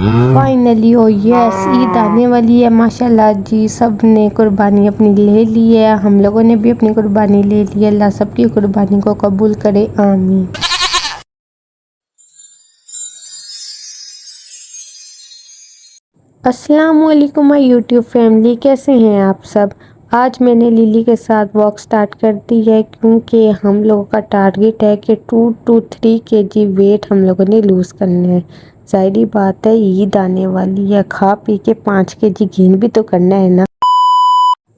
Finally ओ yes, Eid आने वाली है माशाल्लाह जी। सब ने कुर्बानी अपनी ले ली है, हम लोगों ने भी अपनी कुर्बानी ले ली है। अल्लाह सबकी कुर्बानी को कबूल करे, आमीन। अस्सलाम वालेकुम माय यूट्यूब फैमिली, कैसे हैं आप सब। आज मैंने लिली के साथ वॉक स्टार्ट कर दी है क्योंकि हम लोगों का टारगेट है कि 2 to 3 kg वेट हम लोगों ने लूज़ करना है। ज़ाहिर बात है, ईद आने वाली है, खा पी के 5 kg गेन भी तो करना है ना।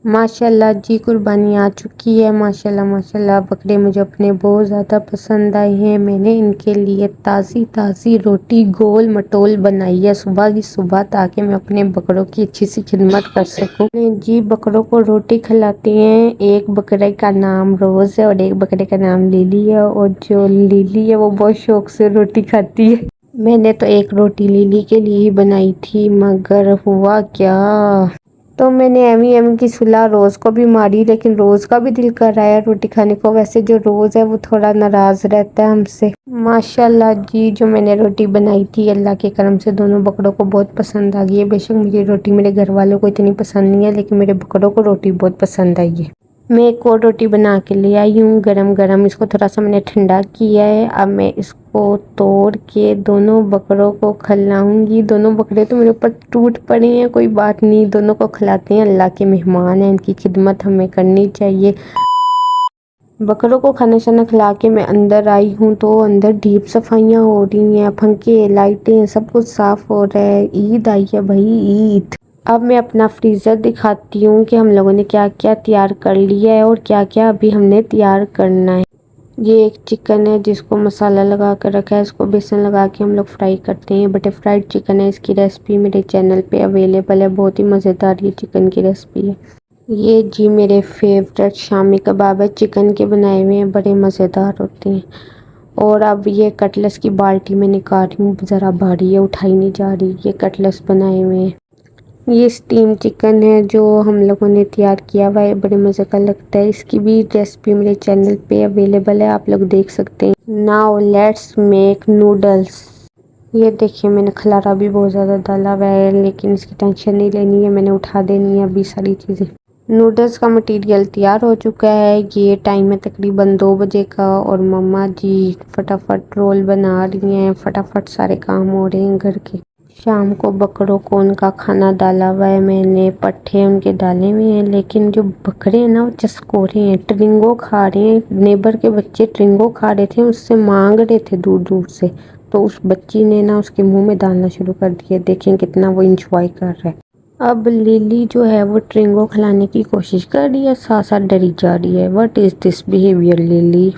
माशाल्लाह जी, कुर्बानी आ चुकी है। माशाल्लाह माशाल्लाह, बकरे मुझे अपने बहुत ज़्यादा पसंद आए हैं। मैंने इनके लिए ताज़ी ताज़ी रोटी गोल मटोल बनाई है सुबह की सुबह, ताकि मैं अपने बकरों की अच्छी सी खिदमत कर सकूं। जी, बकरों को रोटी खिलाते हैं। एक बकरे का नाम रोज़ है और एक बकरे का नाम लिली है, और जो लिली है वो बहुत शौक से रोटी खाती है। मैंने तो एक रोटी लिली के लिए ही बनाई थी, मगर हुआ क्या, तो मैंने एमी की सुलह रोज़ को भी मारी, लेकिन रोज़ का भी दिल कर रहा है रोटी खाने को। वैसे जो रोज़ है वो थोड़ा नाराज़ रहता है हमसे। माशाल्लाह जी, जो मैंने रोटी बनाई थी अल्लाह के करम से दोनों बकरों को बहुत पसंद आ गई है। बेशक मुझे रोटी मेरे घर वालों को इतनी पसंद नहीं है, लेकिन मेरे बकरों को रोटी बहुत पसंद आई है। मैं एक और रोटी बना के ले आई हूँ गरम गरम। इसको थोड़ा सा मैंने ठंडा किया है। अब मैं इसको तोड़ के दोनों बकरों को खिलाऊंगी। दोनों बकरे तो मेरे ऊपर टूट पड़े हैं, कोई बात नहीं, दोनों को खिलाते हैं। अल्लाह के मेहमान हैं, इनकी खिदमत हमें करनी चाहिए। बकरों को खाना शाना खिला के मैं अंदर आई हूँ, तो अंदर डीप सफाइयाँ हो रही हैं, पंखे लाइटें सब कुछ साफ़ हो रहा है। ईद आई है भाई, ईद। अब मैं अपना फ्रीज़र दिखाती हूँ कि हम लोगों ने क्या क्या तैयार कर लिया है और क्या क्या अभी हमने तैयार करना है। ये एक चिकन है जिसको मसाला लगा कर रखा है, इसको बेसन लगा के हम लोग फ्राई करते हैं। बटर फ्राइड चिकन है, इसकी रेसिपी मेरे चैनल पे अवेलेबल है, बहुत ही मज़ेदार ये चिकन की रेसिपी है। ये जी मेरे फेवरेट शामी कबाब है, चिकन के बनाए हुए हैं, बड़े मज़ेदार होते हैं। और अब ये कटलेस की बाल्टी में निकाल रही हूँ, ज़रा भारी है, उठाई नहीं जा रही। ये कटलेस बनाए हुए हैं। ये स्टीम चिकन है जो हम लोगों ने तैयार किया हुआ है, बड़े मज़े का लगता है। इसकी भी रेसिपी मेरे चैनल पे अवेलेबल है, आप लोग देख सकते हैं। Now let's make noodles. ये देखिए, मैंने खलारा भी बहुत ज़्यादा डाला हुआ है, लेकिन इसकी टेंशन नहीं लेनी है, मैंने उठा देनी है अभी सारी चीज़ें। नूडल्स का मटेरियल तैयार हो चुका है। ये टाइम है तकरीबन 2 बजे का, और मम्मा जी फटाफट रोल बना रही हैं, फटाफट सारे काम हो रहे हैं घर के। शाम को बकरों को उनका खाना डाला हुआ है मैंने, पट्ठे उनके डाले हुए हैं, लेकिन जो बकरे हैं ना वो चस्कोरे हैं, ट्रिंगो खा रहे हैं। नेबर के बच्चे ट्रिंगो खा रहे थे, उससे मांग रहे थे दूर दूर से, तो उस बच्ची ने ना उसके मुंह में डालना शुरू कर दिया। देखें कितना वो इंजॉय कर रहा है। अब लिली जो है वो ट्रिंगो खिलाने की कोशिश कर रही है, साथ साथ डरी जा रही है। What is this behaviour lily.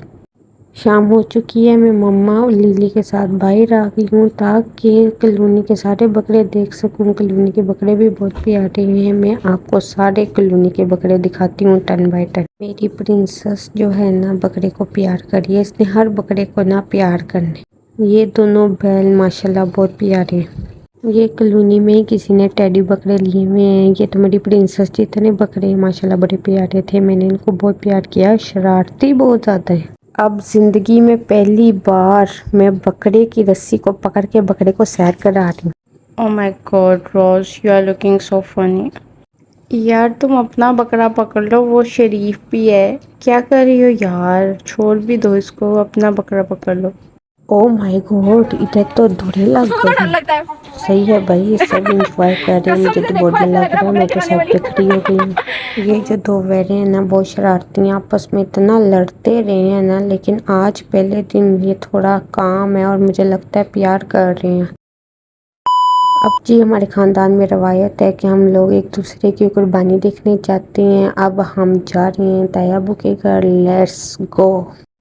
शाम हो चुकी है, मैं मम्मा और लिली के साथ बाहर आ गई हूँ ताकि कॉलोनी के सारे बकरे देख सकूँ। कॉलोनी के बकरे भी बहुत प्यारे हैं, मैं आपको सारे कॉलोनी के बकरे दिखाती हूँ टन बाय टन। मेरी प्रिंसेस जो है ना बकरे को प्यार करिए, इसने हर बकरे को ना प्यार करने। ये दोनों बैल माशाल्लाह बहुत प्यारे हैं। ये कॉलोनी में ही किसी ने टेडी बकरे लिए हुए हैं। ये तो मेरी प्रिंसेस जितने बकरे हैं माशाल्लाह बड़े प्यारे थे, मैंने इनको बहुत प्यार किया। शरारती बहुत ज़्यादा है। अब ज़िंदगी में पहली बार मैं बकरे की रस्सी को पकड़ के बकरे को सैर करा रही हूँ। Oh my God, Rose, you are looking so funny. यार तुम अपना बकरा पकड़ लो, वो शरीफ भी है। क्या कर रही हो यार, छोड़ भी दो इसको, अपना बकरा पकड़ लो। ओ माय गॉड, इधर तो धुरे लग गई। सही है भाई, सब इंजॉय कर रहे हैं, मुझे तो बहुत डर लग रहा है, मैं तो साइड पे खड़ी हो गई हूँ। ये जो दो वैरे हैं ना बहुत शरारती हैं, आपस में इतना लड़ते रहे हैं ना, लेकिन आज पहले दिन ये थोड़ा काम है और मुझे लगता है प्यार कर रहे हैं। अब जी हमारे ख़ानदान में रवायत है कि हम लोग एक दूसरे की कुर्बानी देखने जाते हैं। अब हम जा रहे हैं तायाबू के घर, लेट्स गो।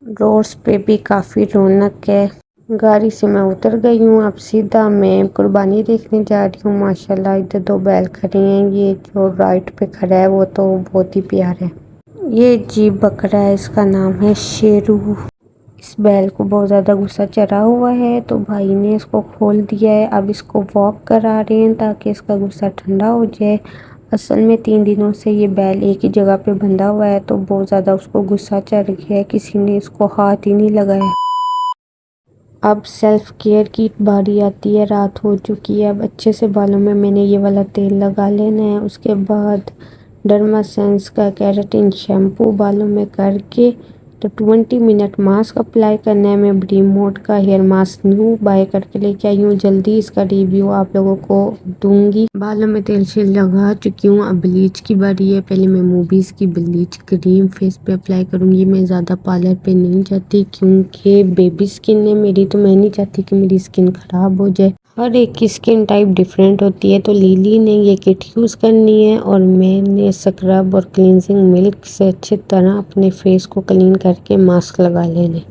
रोड्स पे भी काफ़ी रौनक है। गाड़ी से मैं उतर गई हूँ, अब सीधा मैं कुर्बानी देखने जा रही हूँ। माशाल्लाह इधर दो बैल खड़े हैं, ये जो राइट पे खड़ा है वो तो बहुत ही प्यारा है। ये जी बकरा है, इसका नाम है शेरू। इस बैल को बहुत ज़्यादा गुस्सा चढ़ा हुआ है, तो भाई ने इसको खोल दिया है। अब इसको वॉक करा रहे हैं ताकि इसका गुस्सा ठंडा हो जाए। असल में 3 दिनों से ये बैल एक ही जगह पे बंधा हुआ है, तो बहुत ज़्यादा उसको गुस्सा चढ़ गया है, किसी ने इसको हाथ ही नहीं लगाया। अब सेल्फ केयर की बारी आती है। रात हो चुकी है। अब अच्छे से बालों में मैंने ये वाला तेल लगा लेना है। उसके बाद डर्मासेंस का केराटिन शैम्पू बालों में करके तो 20 मिनट मास्क अप्लाई करना है। मैं ब्रीमोड का हेयर मास्क न्यू बाय करके लेके आई हूँ। जल्दी इसका रिव्यू आप लोगों को दूंगी। बालों में तेल शेल लगा चुकी हूँ। अब ब्लीच की बारी है। पहले मैं मूवीज की ब्लीच क्रीम फेस पे अप्लाई करूंगी। मैं ज़्यादा पार्लर पे नहीं जाती क्योंकि बेबी स्किन है मेरी, तो मैं नहीं चाहती कि मेरी स्किन ख़राब हो जाए। हर एक की स्किन टाइप डिफरेंट होती है, तो लिली ने ये किट यूज़ करनी है और मैंने स्क्रब और क्लींजिंग मिल्क से अच्छी तरह अपने फेस को क्लीन करके मास्क लगा लेने।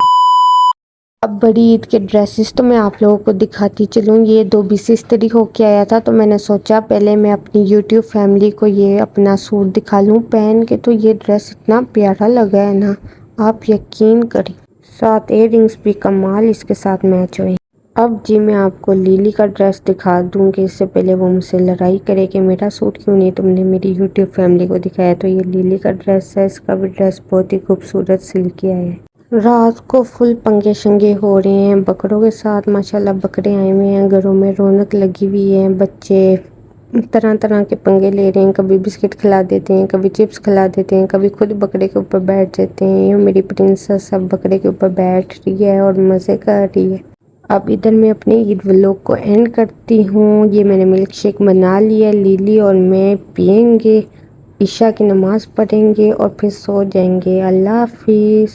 अब बड़ी ईद के ड्रेसेस तो मैं आप लोगों को दिखाती चलूँ। ये 2 इस्त्री होके आया था, तो मैंने सोचा पहले मैं अपनी यूट्यूब फैमिली को ये अपना सूट दिखा लूँ पहन के। तो ये ड्रेस इतना प्यारा लगा है ना, आप यकीन करें। साथ इयररिंग्स भी कमाल इसके साथ मैच हुए। अब जी मैं आपको लिली का ड्रेस दिखा दूँ कि इससे पहले वो मुझसे लड़ाई करे कि मेरा सूट क्यों नहीं तुमने मेरी यूट्यूब फैमिली को दिखाया। तो ये लिली का ड्रेस है। इसका भी ड्रेस बहुत ही खूबसूरत सिल्की आया है। रात को फुल पंगे शंगे हो रहे हैं बकरों के साथ। माशाल्लाह बकरे आए हुए हैं, घरों में रौनक लगी हुई है। बच्चे तरह तरह के पंगे ले रहे हैं। कभी बिस्किट खिला देते हैं, कभी चिप्स खिला देते हैं, कभी खुद बकरे के ऊपर बैठ जाते हैं। ये मेरी प्रिंसेस सब बकरे के ऊपर बैठ रही है और मज़े कर रही है। अब इधर मैं अपने ईद व्लॉग को एंड करती हूँ। ये मैंने मिल्क शेक बना लिया। लिली और मैं पियेंगे, ईशा की नमाज़ पढ़ेंगे और फिर सो जाएंगे। अल्लाह हाफिज़।